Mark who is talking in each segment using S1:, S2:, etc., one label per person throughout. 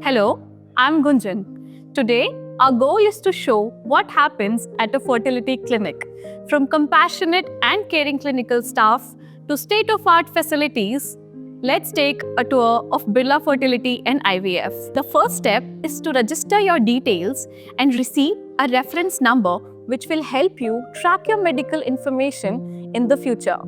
S1: Hello, I'm Gunjan. Today, our goal is to show what happens at a fertility clinic, from compassionate and caring clinical staff to state-of-art facilities. Let's take a tour of Birla Fertility and IVF. The first step is to register your details and receive a reference number which will help you track your medical information in the future.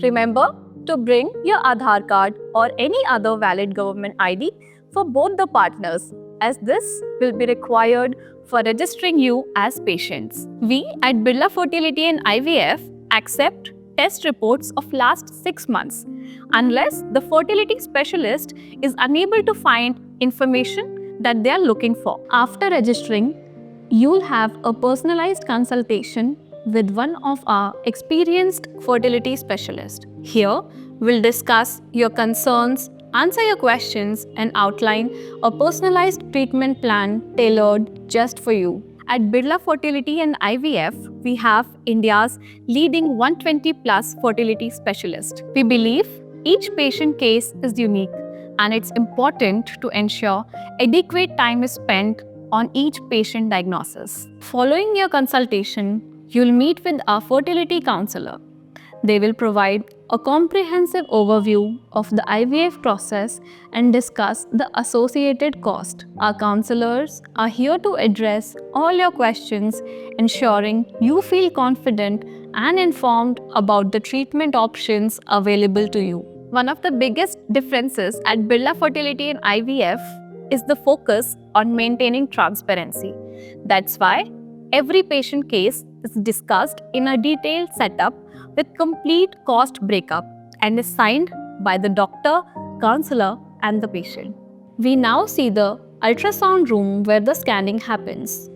S1: Remember to bring your Aadhaar card or any other valid government ID for both the partners, as this will be required for registering you as patients. We at Birla Fertility and IVF accept test reports of last 6 months unless the fertility specialist is unable to find information that they are looking for. After registering, you'll have a personalized consultation with one of our experienced fertility specialists. Here, we'll discuss your concerns, answer your questions, and outline a personalized treatment plan tailored just for you. At Birla Fertility and IVF, we have India's leading 120 plus fertility specialist. We believe each patient case is unique, and it's important to ensure adequate time is spent on each patient diagnosis. Following your consultation, you'll meet with our fertility counselor. They will provide a comprehensive overview of the IVF process and discuss the associated cost. Our counselors are here to address all your questions, ensuring you feel confident and informed about the treatment options available to you. One of the biggest differences at Birla Fertility and IVF is the focus on maintaining transparency. That's why every patient case is discussed in a detailed setup with complete cost breakup and is signed by the doctor, counselor, and the patient. We now see the ultrasound room where the scanning happens.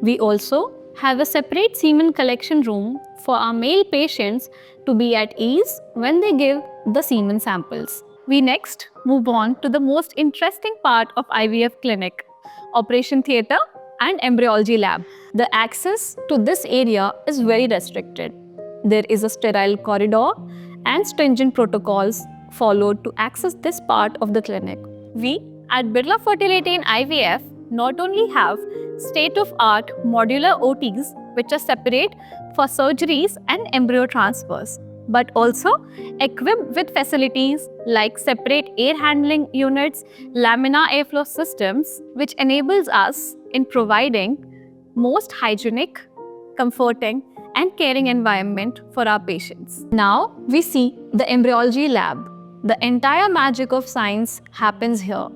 S1: We also have a separate semen collection room for our male patients to be at ease when they give the semen samples. We next move on to the most interesting part of IVF clinic, operation theatre and embryology lab. The access to this area is very restricted. There is a sterile corridor and stringent protocols followed to access this part of the clinic. We at Birla Fertility and IVF not only have state-of-art modular OTs which are separate for surgeries and embryo transfers, but also equipped with facilities like separate air handling units, laminar airflow systems, which enables us in providing most hygienic, comforting, and caring environment for our patients. Now we see the embryology lab. The entire magic of science happens here.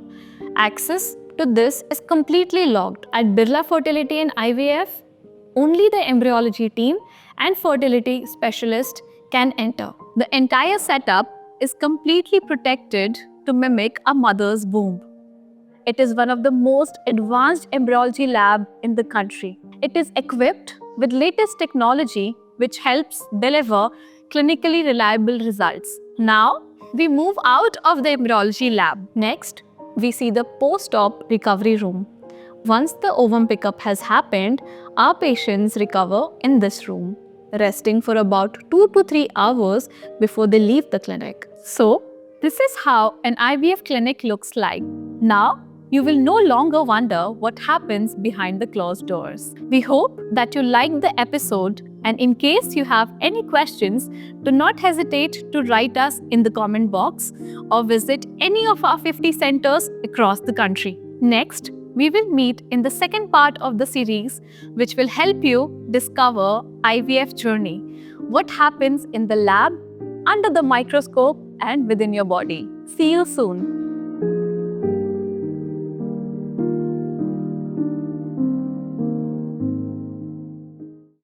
S1: Access to this is completely locked. At Birla Fertility and IVF, only the embryology team and fertility specialist can enter. The entire setup is completely protected to mimic a mother's womb. It is one of the most advanced embryology labs in the country. It is equipped with latest technology which helps deliver clinically reliable results. Now, we move out of the embryology lab. Next, we see the post-op recovery room. Once the ovum pickup has happened, our patients recover in this room, resting for about 2 to 3 hours before they leave the clinic. So, this is how an IVF clinic looks like. Now, you will no longer wonder what happens behind the closed doors. We hope that you liked the episode, and in case you have any questions, do not hesitate to write us in the comment box or visit any of our 50 centers across the country. Next, we will meet in the second part of the series, which will help you discover IVF journey, what happens in the lab, under the microscope, and within your body. See you soon.